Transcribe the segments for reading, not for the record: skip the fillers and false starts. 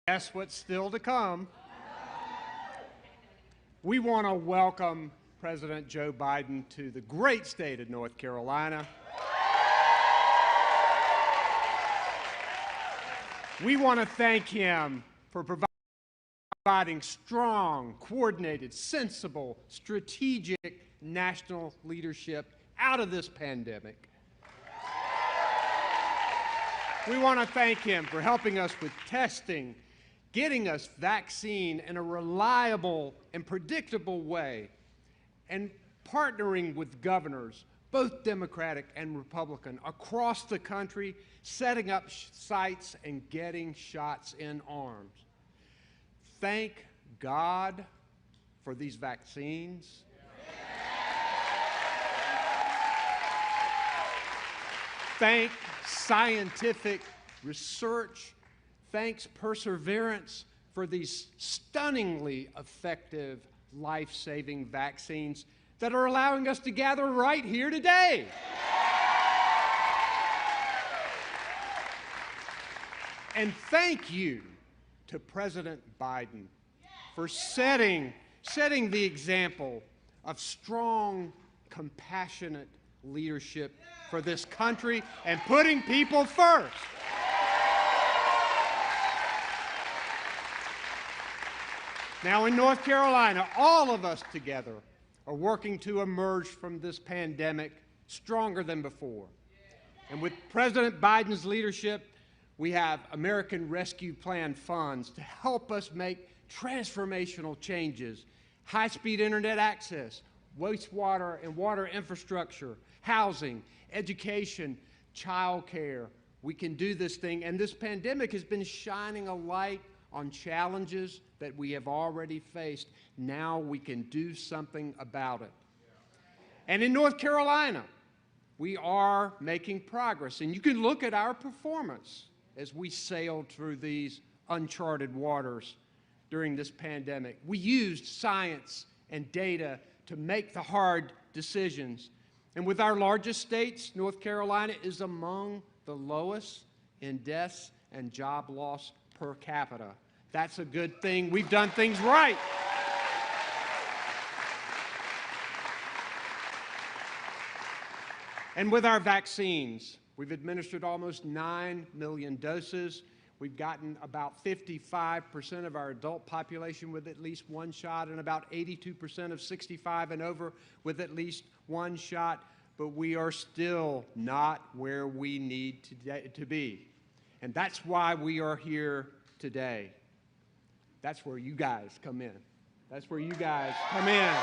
Guess what's still to come? We want to welcome President Joe Biden to the great state of North Carolina. We want to thank him for providing strong, coordinated, sensible, strategic national leadership out of this pandemic. We want to thank him for helping us with testing, getting us vaccine in a reliable and predictable way, and partnering with governors, both Democratic and Republican, across the country, setting up sites and getting shots in arms. Thank God for these vaccines. Thank scientific research. Thanks perseverance for these stunningly effective, life-saving vaccines that are allowing us to gather right here today. And thank you to President Biden for setting the example of strong, compassionate leadership for this country and putting people first. Now, in North Carolina, all of us together are working to emerge from this pandemic stronger than before. And with President Biden's leadership, we have American Rescue Plan funds to help us make transformational changes, high-speed internet access, wastewater and water infrastructure, housing, education, child care. We can do this thing, and this pandemic has been shining a light on challenges that we have already faced. Now we can do something about it. And in North Carolina, we are making progress, and you can look at our performance as we sailed through these uncharted waters during this pandemic. We used science and data to make the hard decisions. And with our largest states, North Carolina is among the lowest in deaths and job loss per capita. That's a good thing. We've done things right. And with our vaccines, we've administered almost 9 million doses. We've gotten about 55% of our adult population with at least one shot and about 82% of 65 and over with at least one shot, but we are still not where we need to be. And that's why we are here today. That's where you guys come in. That's where you guys come in.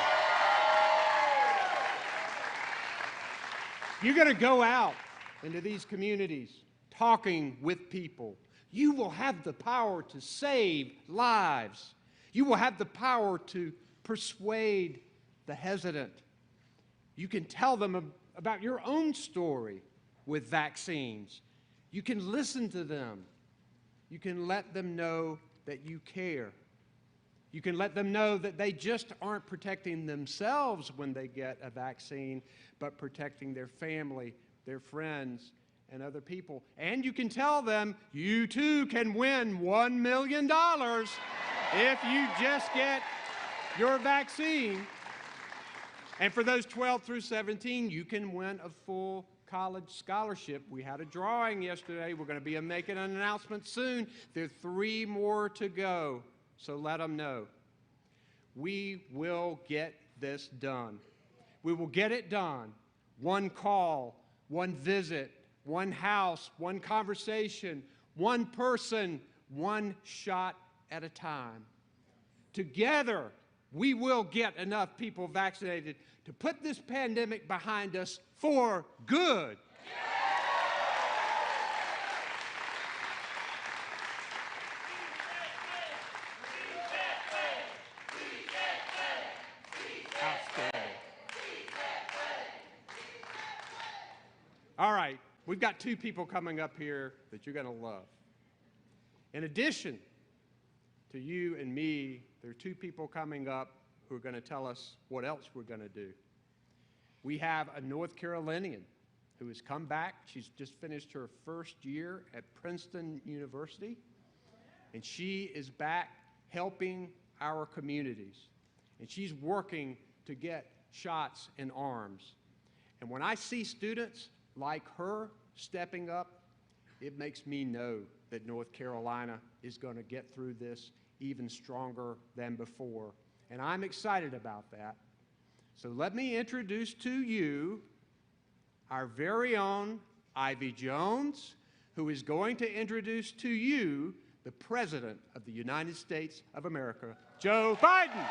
You're going to go out into these communities talking with people. You will have the power to save lives. You will have the power to persuade the hesitant. You can tell them about your own story with vaccines. You can listen to them. You can let them know that you care. You can let them know that they just aren't protecting themselves when they get a vaccine, but protecting their family, their friends, and other people. And you can tell them you too can win $1 million if you just get your vaccine. And for those 12 through 17, you can win a full college scholarship. We had a drawing yesterday. We're going to be making an announcement soon. There are 3 more to go, so let them know. We will get this done. We will get it done. One call, one visit, one house, one conversation, one person, one shot at a time. Together, we will get enough people vaccinated to put this pandemic behind us for good. Outstanding. All right, we've got 2 people coming up here that you're going to love. In addition to you and me, there are 2 people coming up who are going to tell us what else we're going to do. We have a North Carolinian who has come back. She's just finished her first year at Princeton University. and she is back helping our communities. And she's working to get shots in arms. And when I see students like her stepping up, it makes me know that North Carolina is going to get through this even stronger than before. And I'm excited about that. So let me introduce to you our very own Ivy Jones, who is going to introduce to you the President of the United States of America, Joe Biden.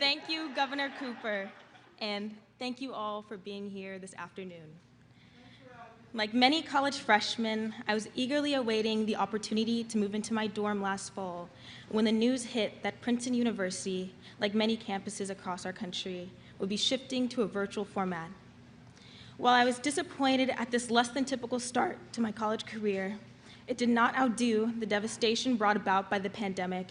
Thank you, Governor Cooper, and thank you all for being here this afternoon. Like many college freshmen, I was eagerly awaiting the opportunity to move into my dorm last fall when the news hit that Princeton University, like many campuses across our country, would be shifting to a virtual format. While I was disappointed at this less than typical start to my college career, it did not outdo the devastation brought about by the pandemic.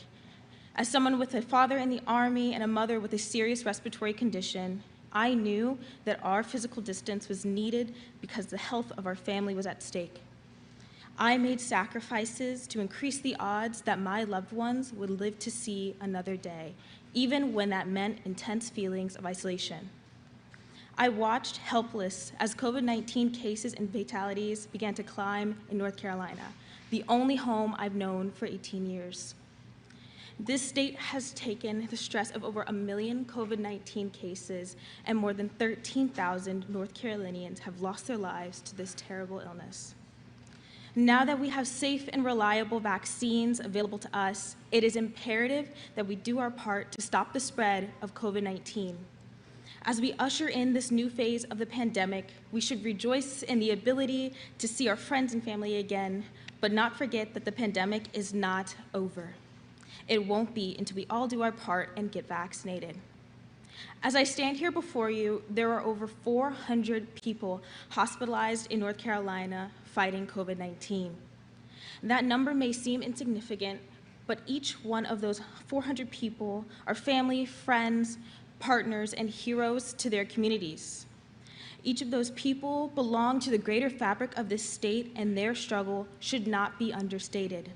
As someone with a father in the Army and a mother with a serious respiratory condition, I knew that our physical distance was needed because the health of our family was at stake. I made sacrifices to increase the odds that my loved ones would live to see another day, even when that meant intense feelings of isolation. I watched helpless as COVID-19 cases and fatalities began to climb in North Carolina, the only home I've known for 18 years. This state has taken the stress of over 1 million COVID-19 cases, and more than 13,000 North Carolinians have lost their lives to this terrible illness. Now that we have safe and reliable vaccines available to us, it is imperative that we do our part to stop the spread of COVID-19. As we usher in this new phase of the pandemic, we should rejoice in the ability to see our friends and family again, but not forget that the pandemic is not over. It won't be until we all do our part and get vaccinated. As I stand here before you, there are over 400 people hospitalized in North Carolina fighting COVID-19. That number may seem insignificant, but each one of those 400 people are family, friends, partners, and heroes to their communities. Each of those people belong to the greater fabric of this state, and their struggle should not be understated.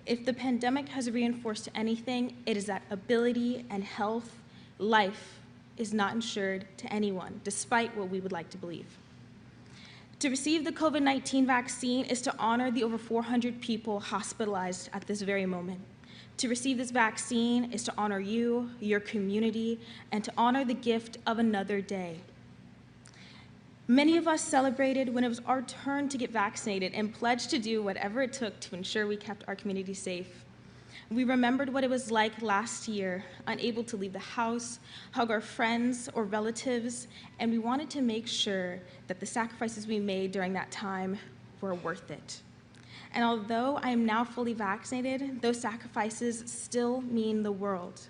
If the pandemic has reinforced anything, it is that ability and health, life, is not insured to anyone, despite what we would like to believe. To receive the COVID-19 vaccine is to honor the over 400 people hospitalized at this very moment. To receive this vaccine is to honor you, your community, and to honor the gift of another day. Many of us celebrated when it was our turn to get vaccinated and pledged to do whatever it took to ensure we kept our community safe. We remembered what it was like last year, unable to leave the house, hug our friends or relatives, and we wanted to make sure that the sacrifices we made during that time were worth it. And although I am now fully vaccinated, those sacrifices still mean the world.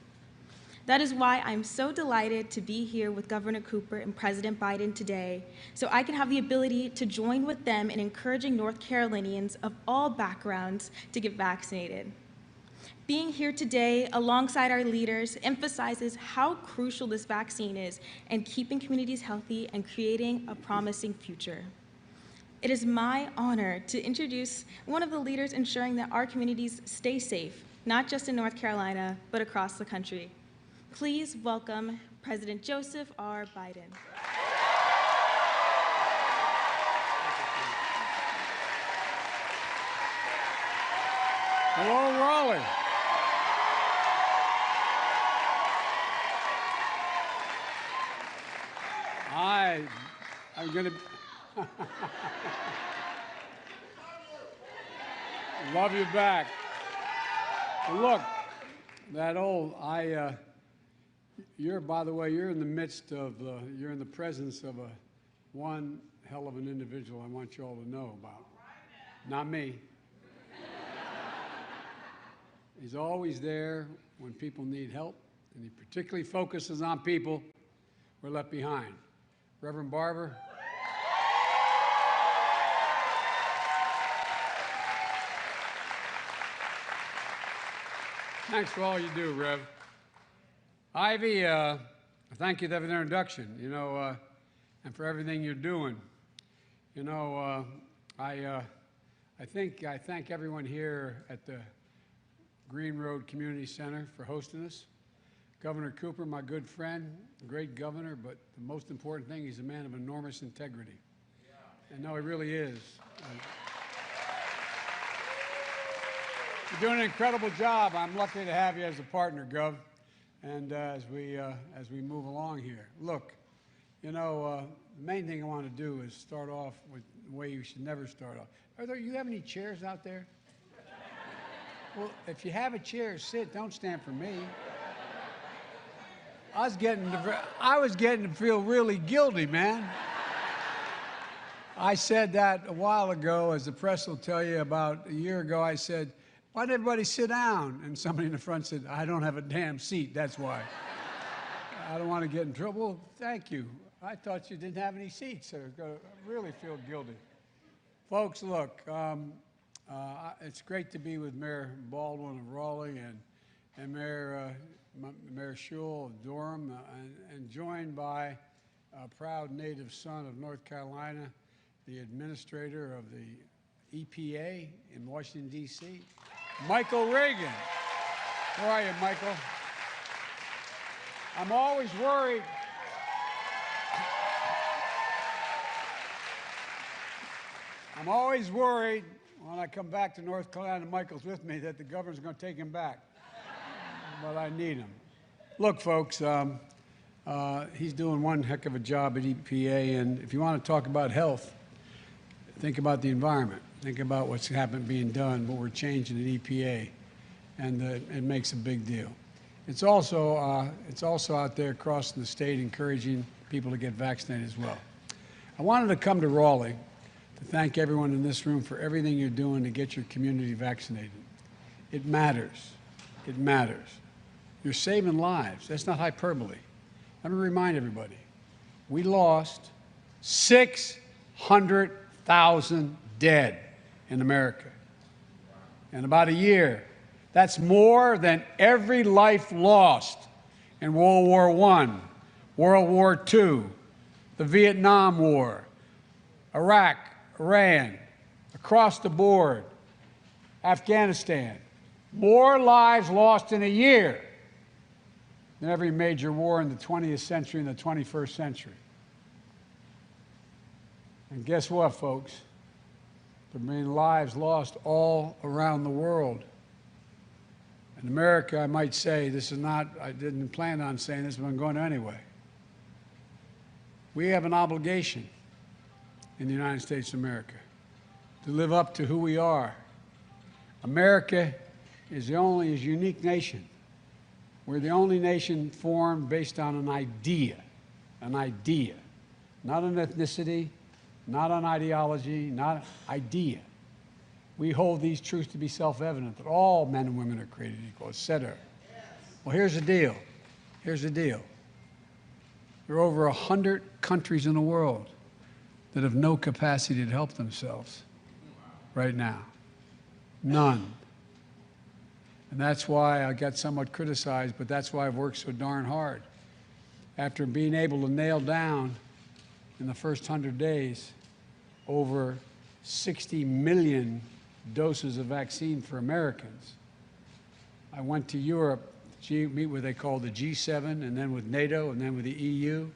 That is why I'm so delighted to be here with Governor Cooper and President Biden today, so I can have the ability to join with them in encouraging North Carolinians of all backgrounds to get vaccinated. Being here today alongside our leaders emphasizes how crucial this vaccine is in keeping communities healthy and creating a promising future. It is my honor to introduce one of the leaders ensuring that our communities stay safe, not just in North Carolina, but across the country. Please welcome President Joseph R. Biden. Hello, Raleigh. I'm going to love you back. Look, You're, by the way, you're in the midst of, you're in the presence of one hell of an individual I want you all to know about. Not me. He's always there when people need help, and he particularly focuses on people who are left behind. Reverend Barber. Thanks for all you do, Rev. Ivy, thank you for that introduction, and for everything you're doing. I thank everyone here at the Green Road Community Center for hosting us. Governor Cooper, my good friend, great governor, but the most important thing, he's a man of enormous integrity. Yeah. And no, he really is. You're doing an incredible job. I'm lucky to have you as a partner, Gov, and as we move along here. Look, the main thing I want to do is start off with the way you should never start off. You have any chairs out there? Well, if you have a chair, sit. Don't stand for me. I was getting to feel really guilty, man. I said that a while ago, as the press will tell you. About a year ago, I said, "Why did everybody sit down?" And somebody in the front said, "I don't have a damn seat, that's why." I don't want to get in trouble. Well, thank you. I thought you didn't have any seats, so I was going to really feel guilty. Folks, look, it's great to be with Mayor Baldwin of Raleigh and Mayor Schewel of Durham, and joined by a proud native son of North Carolina, the administrator of the EPA in Washington, D.C., Michael Reagan. Where are you, Michael? I'm always worried. I'm always worried when I come back to North Carolina and Michael's with me that the governor's going to take him back. But I need him. Look, folks, he's doing one heck of a job at EPA, and if you want to talk about health, think about the environment. Think about what's being done, what we're changing at EPA, and it makes a big deal. It's also out there across the state encouraging people to get vaccinated as well. I wanted to come to Raleigh to thank everyone in this room for everything you're doing to get your community vaccinated. It matters. It matters. You're saving lives. That's not hyperbole. Let me remind everybody, we lost 600,000 dead in America in about a year. That's more than every life lost in World War I, World War II, the Vietnam War, Iraq, Iran, across the board, Afghanistan. More lives lost in a year than every major war in the 20th century and the 21st century. And guess what, folks? There have been lives lost all around the world. In America, I might say, this is not, I didn't plan on saying this, but I'm going to anyway. We have an obligation in the United States of America to live up to who we are. America is the only unique nation. We're the only nation formed based on an idea, not an ethnicity, not an ideology, not an idea. We hold these truths to be self-evident, that all men and women are created equal, etc. Well, here's the deal. Here's the deal. There are over 100 countries in the world that have no capacity to help themselves right now. None. And that's why I got somewhat criticized, but that's why I've worked so darn hard. After being able to nail down in the first 100 days over 60 million doses of vaccine for Americans, I went to Europe to meet what they call the G7, and then with NATO, and then with the EU.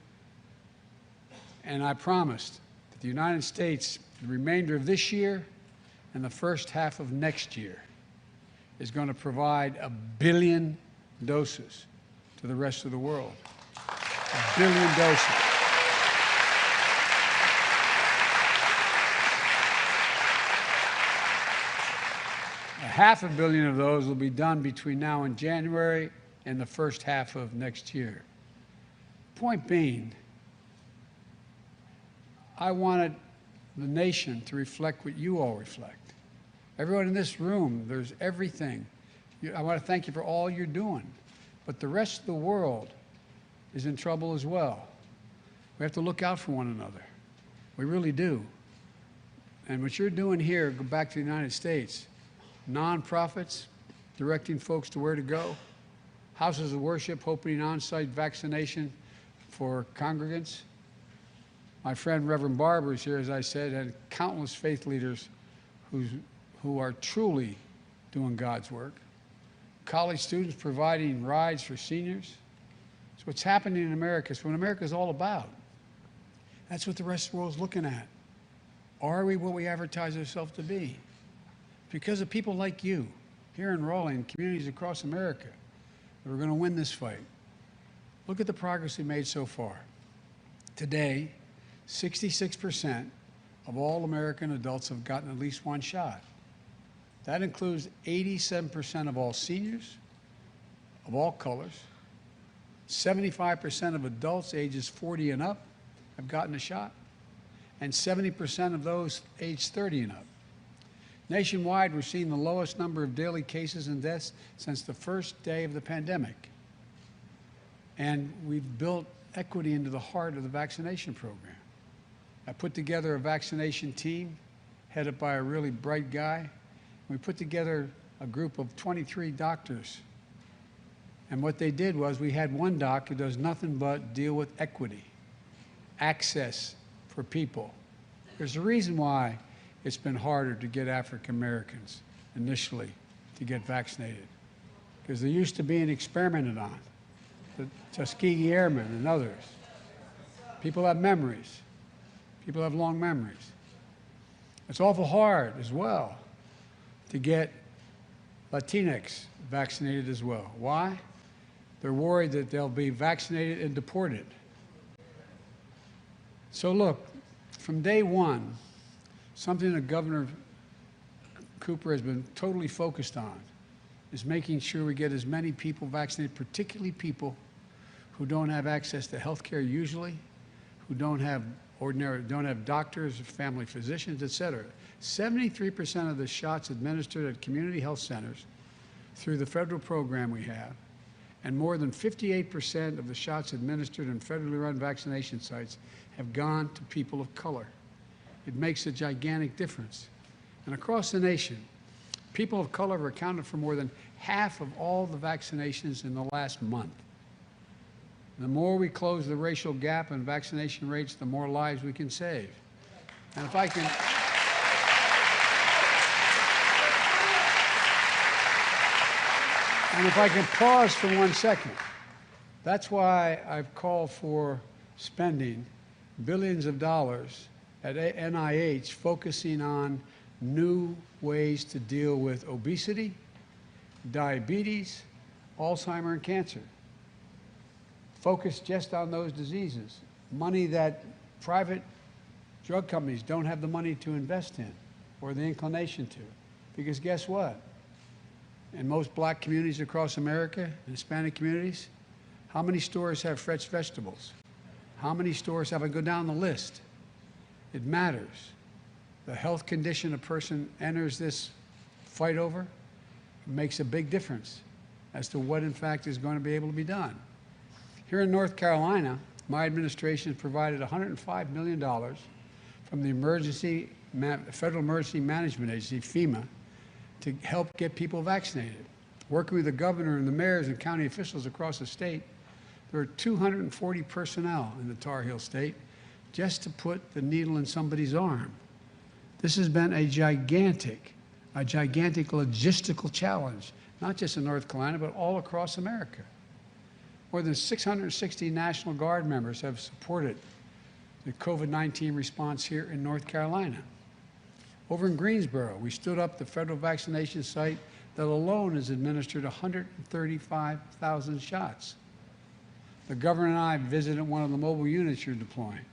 And I promised that the United States, the remainder of this year and the first half of next year, is going to provide 1 billion doses to the rest of the world. 1 billion doses. 500 million of those will be done between now and January and the first half of next year. Point being, I wanted the nation to reflect what you all reflect. Everyone in this room, there's everything. I want to thank you for all you're doing. But the rest of the world is in trouble as well. We have to look out for one another. We really do. And what you're doing here, go back to the United States, nonprofits directing folks to where to go, houses of worship opening on-site vaccination for congregants. My friend Reverend Barber is here, as I said, and countless faith leaders who are truly doing God's work. College students providing rides for seniors. It's what's happening in America. It's what America is all about. That's what the rest of the world is looking at. Are we what we advertise ourselves to be? Because of people like you here in Raleigh and communities across America that are going to win this fight. Look at the progress we've made so far. Today, 66% of all American adults have gotten at least one shot. That includes 87% of all seniors, of all colors. 75% of adults ages 40 and up have gotten a shot, and 70% of those aged 30 and up. Nationwide, we're seeing the lowest number of daily cases and deaths since the first day of the pandemic. And we've built equity into the heart of the vaccination program. I put together a vaccination team headed by a really bright guy. We put together a group of 23 doctors. And what they did was we had one doc who does nothing but deal with equity, access for people. There's a reason why it's been harder to get African Americans initially to get vaccinated, because they used to being experimented on, the Tuskegee Airmen and others. People have memories. People have long memories. It's awful hard as well to get Latinx vaccinated as well. Why? They're worried that they'll be vaccinated and deported. So look, from day one, something that Governor Cooper has been totally focused on is making sure we get as many people vaccinated, particularly people who don't have access to health care usually, who don't have doctors, family physicians, et cetera. 73% of the shots administered at community health centers through the federal program we have, and more than 58% of the shots administered in federally run vaccination sites have gone to people of color. It makes a gigantic difference. And across the nation, people of color have accounted for more than half of all the vaccinations in the last month. The more we close the racial gap in vaccination rates, the more lives we can save. And if I can pause for 1 second, that's why I've called for spending billions of dollars at NIH focusing on new ways to deal with obesity, diabetes, Alzheimer's, and cancer. Focus just on those diseases. Money that private drug companies don't have the money to invest in or the inclination to. Because guess what? In most black communities across America, and Hispanic communities, how many stores have fresh vegetables? How many stores have I go down the list? It matters. The health condition a person enters this fight over makes a big difference as to what, in fact, is going to be able to be done. Here in North Carolina, my administration has provided $105 million from the Federal Emergency Management Agency, FEMA, to help get people vaccinated. Working with the governor and the mayors and county officials across the state, there are 240 personnel in the Tar Heel State just to put the needle in somebody's arm. This has been a gigantic logistical challenge, not just in North Carolina, but all across America. More than 660 National Guard members have supported the COVID-19 response here in North Carolina. Over in Greensboro, we stood up the federal vaccination site that alone has administered 135,000 shots. The governor and I visited one of the mobile units you're deploying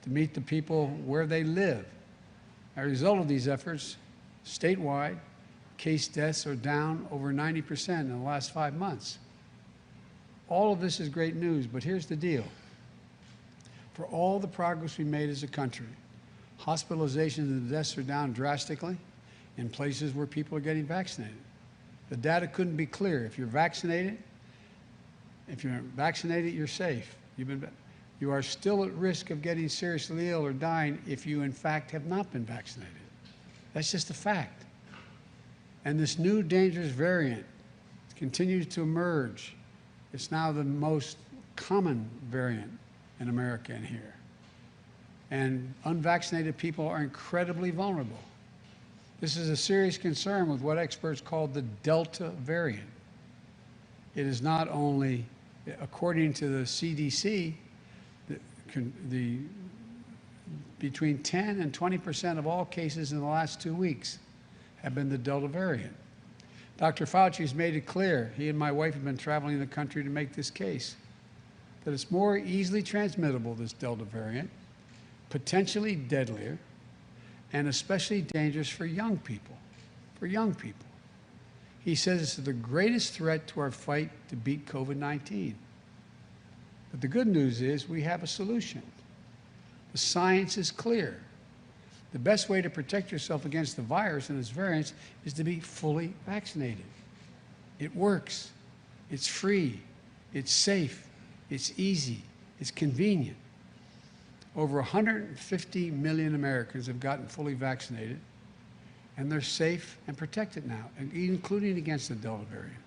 to meet the people where they live. As a result of these efforts, statewide, Case deaths are down over 90% in the last 5 months. All of this is great news, but here's the deal. For all the progress we made as a country, hospitalizations and deaths are down drastically in places where people are getting vaccinated. The data couldn't be clearer. If you're vaccinated, you're safe. You are still at risk of getting seriously ill or dying if you, in fact, have not been vaccinated. That's just a fact. And this new dangerous variant continues to emerge. It's now the most common variant in America and here. And unvaccinated people are incredibly vulnerable. This is a serious concern with what experts call the Delta variant. It is not only, according to the CDC, between 10 and 20% of all cases in the last 2 weeks have been the Delta variant. Dr. Fauci has made it clear, he and my wife have been traveling the country to make this case, that it's more easily transmittable, this Delta variant, potentially deadlier, and especially dangerous for young people. He says it's the greatest threat to our fight to beat COVID-19. But the good news is we have a solution. The science is clear. The best way to protect yourself against the virus and its variants is to be fully vaccinated. It works. It's free. It's safe. It's easy. It's convenient. Over 150 million Americans have gotten fully vaccinated, and they're safe and protected now, including against the Delta variant.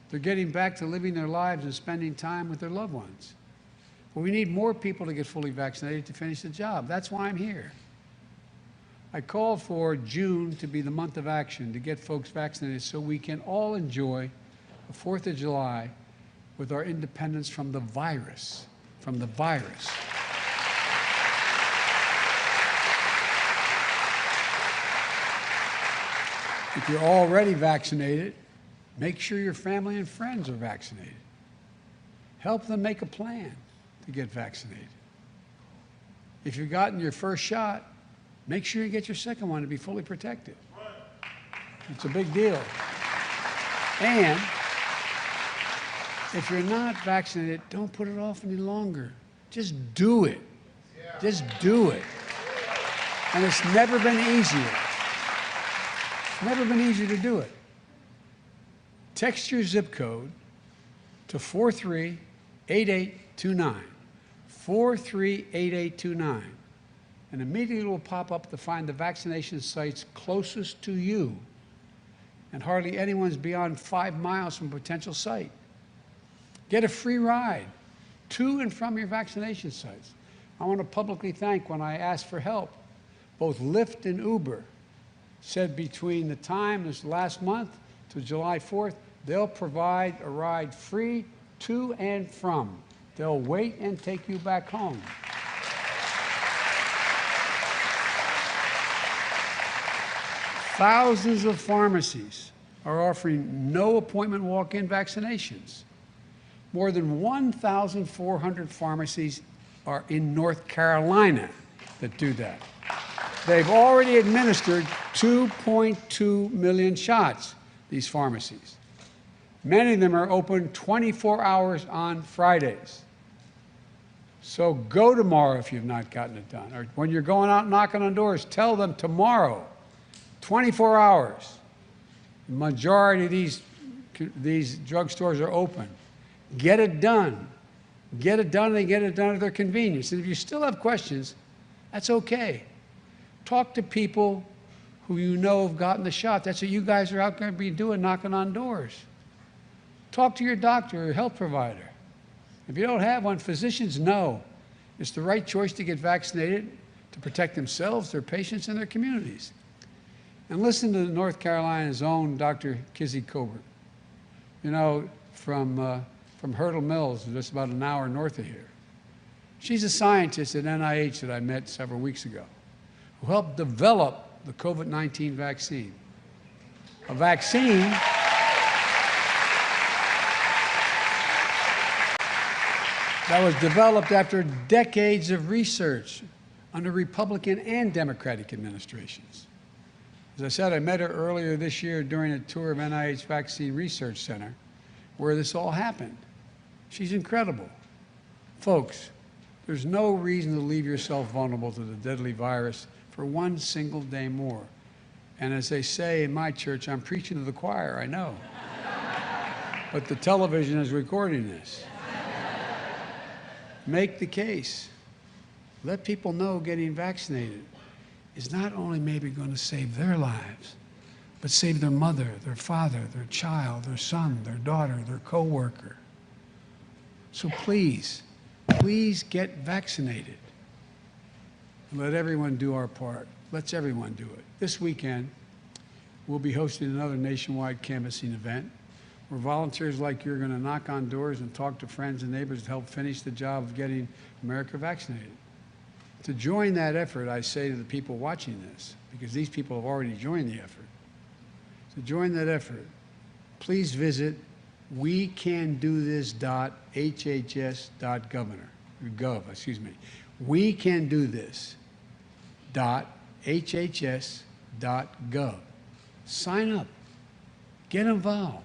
They're getting back to living their lives and spending time with their loved ones. But we need more people to get fully vaccinated to finish the job. That's why I'm here. I called for June to be the month of action to get folks vaccinated so we can all enjoy the 4th of July with our independence from the virus, If you're already vaccinated, make sure your family and friends are vaccinated. Help them make a plan to get vaccinated. If you've gotten your first shot, make sure you get your second one to be fully protected. It's a big deal. And if you're not vaccinated, don't put it off any longer. Just do it. Just do it. And it's never been easier. It's never been easier to do it. Text your zip code to 438829. 438829. And immediately it will pop up to find the vaccination sites closest to you. And hardly anyone's beyond 5 miles from a potential site. Get a free ride to and from your vaccination sites. I want to publicly thank, when I asked for help, both Lyft and Uber said between the time this last month to July 4th, they'll provide a ride free to and from. They'll wait and take you back home. Thousands of pharmacies are offering no appointment walk-in vaccinations. More than 1,400 pharmacies are in North Carolina that do that. They've already administered 2.2 million shots, these pharmacies. Many of them are open 24 hours on Fridays. So go tomorrow if you've not gotten it done. Or when you're going out knocking on doors, tell them tomorrow, 24 hours. The majority of these drugstores are open. Get it done. Get it done, and they get it done at their convenience. And if you still have questions, that's okay. Talk to people who you know have gotten the shot. That's what you guys are out there be doing, knocking on doors. Talk to your doctor or health provider. If you don't have one, physicians know it's the right choice to get vaccinated to protect themselves, their patients, and their communities. And listen to North Carolina's own Dr. Kizzy Colbert. You know, from Hurdle Mills, just about an hour north of here. She's a scientist at NIH that I met several weeks ago, who helped develop the COVID-19 vaccine. A vaccine that was developed after decades of research under Republican and Democratic administrations. As I said, I met her earlier this year during a tour of NIH Vaccine Research Center, where this all happened. She's incredible. Folks, there's no reason to leave yourself vulnerable to the deadly virus for one single day more. And as they say in my church, I'm preaching to the choir, I know. But the television is recording this. Make the case. Let people know getting vaccinated is not only maybe going to save their lives, but save their mother, their father, their child, their son, their daughter, their coworker. So please, please get vaccinated. And let everyone do our part. Let's everyone do it. This weekend, we'll be hosting another nationwide canvassing event where volunteers like you are going to knock on doors and talk to friends and neighbors to help finish the job of getting America vaccinated. To join that effort, I say to the people watching this, because these people have already joined the effort, to join that effort, please visit wecandothis.hhs.gov. wecandothis.hhs.gov. Sign up. Get involved.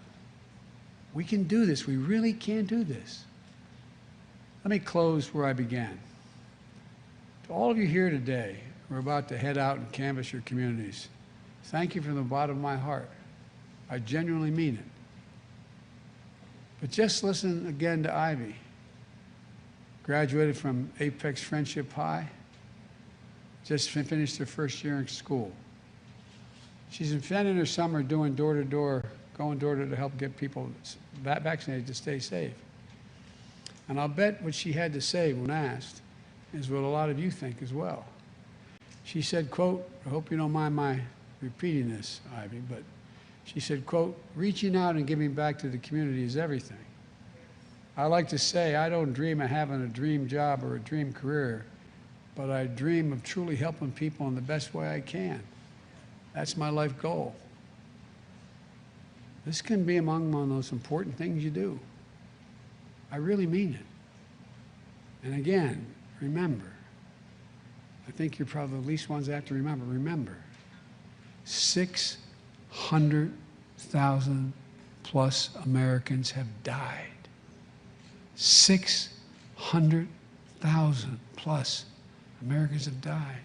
We can do this. We really can do this. Let me close where I began. To all of you here today, we're about to head out and canvass your communities. Thank you from the bottom of my heart. I genuinely mean it. But just listen again to Ivy. Graduated from Apex Friendship High. Just finished her first year in school. She's spending her summer doing door-to-door, going door-to-door to help get people vaccinated to stay safe. And I'll bet what she had to say when asked is what a lot of you think as well. She said, quote, I hope you don't mind my repeating this, Ivy, but she said, quote, reaching out and giving back to the community is everything. I like to say I don't dream of having a dream job or a dream career, but I dream of truly helping people in the best way I can. That's my life goal. This can be among one of the most important things you do. I really mean it. And again, remember, I think you're probably the least ones that have to remember. Remember, 600,000 plus Americans have died. 600,000 plus Americans have died.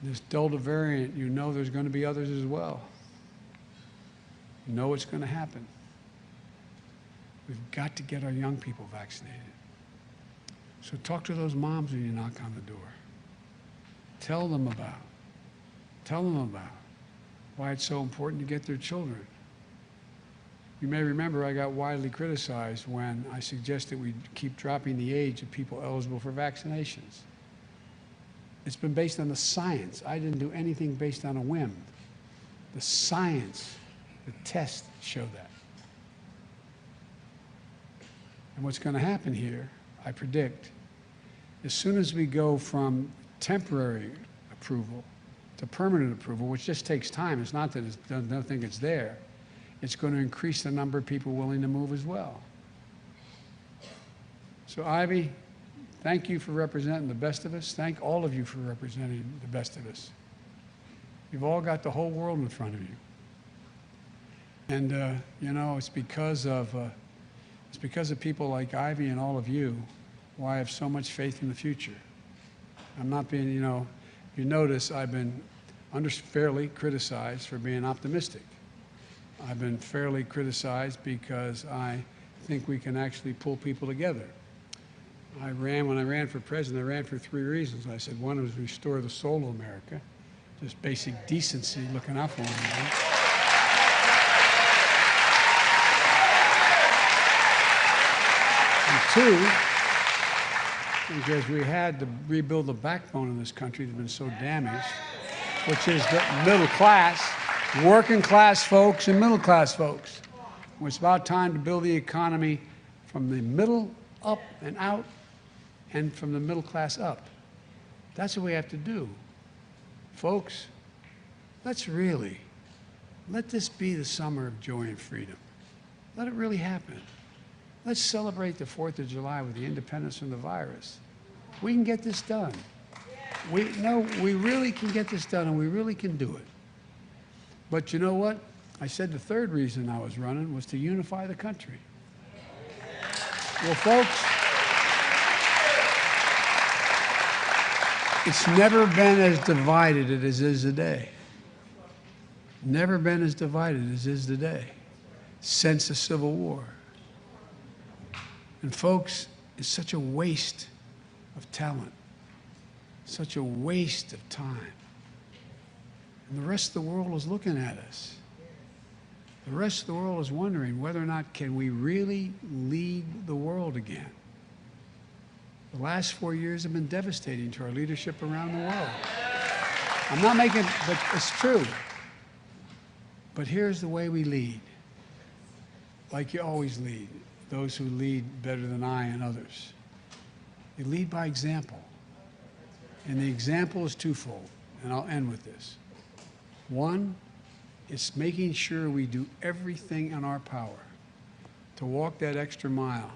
This Delta variant, you know there's going to be others as well. You know it's going to happen. We've got to get our young people vaccinated. So talk to those moms when you knock on the door. Tell them about why it's so important to get their children. You may remember I got widely criticized when I suggested we keep dropping the age of people eligible for vaccinations. It's been based on the science. I didn't do anything based on a whim. The science, the tests show that. And what's going to happen here, I predict, as soon as we go from temporary approval to permanent approval, which just takes time, it's not that I don't think it's there, it's going to increase the number of people willing to move as well. So Ivy, thank you for representing the best of us. Thank all of you for representing the best of us. You've all got the whole world in front of you. And, you know, it's because of people like Ivy and all of you why I have so much faith in the future. I'm not being, you know, you notice I've been fairly criticized for being optimistic. I've been fairly criticized because I think we can actually pull people together. When I ran for president, I ran for 3 reasons. I said one was restore the soul of America, just basic decency, looking out for one another. And 2, because we had to rebuild the backbone of this country that's been so damaged, which is the middle class, working class folks and middle class folks. It's about time to build the economy from the middle up and out, and from the middle class up. That's what we have to do. Folks, let this be the summer of joy and freedom. Let it really happen. Let's celebrate the 4th of July with the independence from the virus. We can get this done. we really can get this done, and we really can do it. But you know what? I said the third reason I was running was to unify the country. Well, folks, it's never been as divided as it is today. Never been as divided as it is today since the Civil War. And folks, it's such a waste of talent, such a waste of time. And the rest of the world is looking at us. The rest of the world is wondering whether or not can we really lead the world again. The last 4 years have been devastating to our leadership around the world. I'm not making, but it's true. But here's the way we lead. Like you always lead, those who lead better than I and others. You lead by example. And the example is twofold, and I'll end with this. One, it's making sure we do everything in our power to walk that extra mile,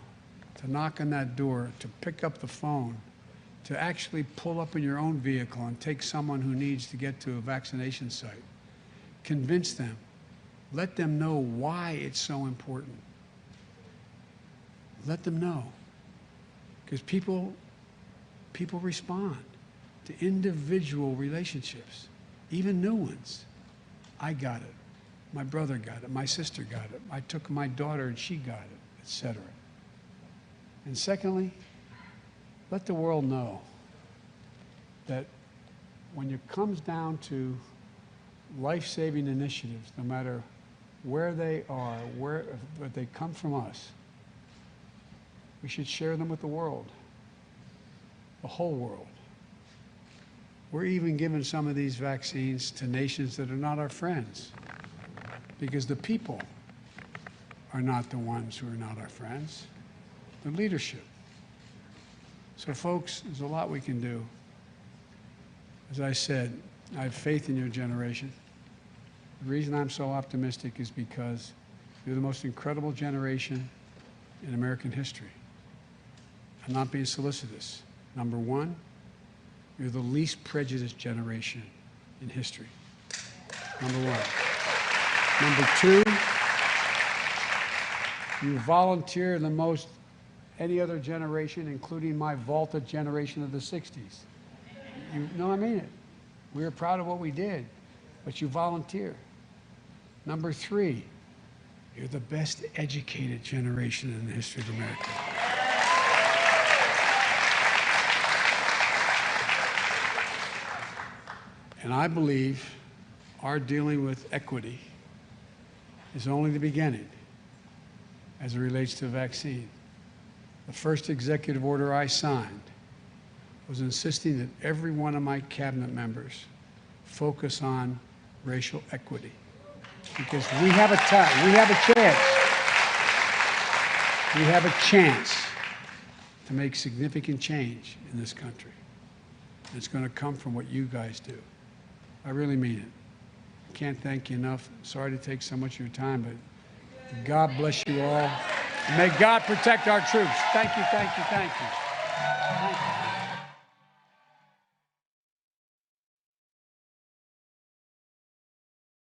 to knock on that door, to pick up the phone, to actually pull up in your own vehicle and take someone who needs to get to a vaccination site. Convince them. Let them know why it's so important. Let them know. Because people respond to individual relationships, even new ones. I got it. My brother got it. My sister got it. I took my daughter and she got it, etc. And secondly, let the world know that when it comes down to life-saving initiatives, no matter where they are, where they come from us, we should share them with the world, the whole world. We're even giving some of these vaccines to nations that are not our friends, because the people are not the ones who are not our friends, the leadership. So folks, there's a lot we can do. As I said, I have faith in your generation. The reason I'm so optimistic is because you're the most incredible generation in American history. I'm not being solicitous. Number one, you're the least prejudiced generation in history. Number one. Number two, you volunteer the most any other generation, including my vaulted generation of the 60s. No, I mean it. We were proud of what we did, but you volunteer. Number three, you're the best educated generation in the history of America. And I believe our dealing with equity is only the beginning as it relates to a vaccine. The first executive order I signed was insisting that every one of my cabinet members focus on racial equity. Because we have a chance to make significant change in this country. And it's going to come from what you guys do. I really mean it. Can't thank you enough. Sorry to take so much of your time, but God bless you all. And may God protect our troops. Thank you, thank you, thank you.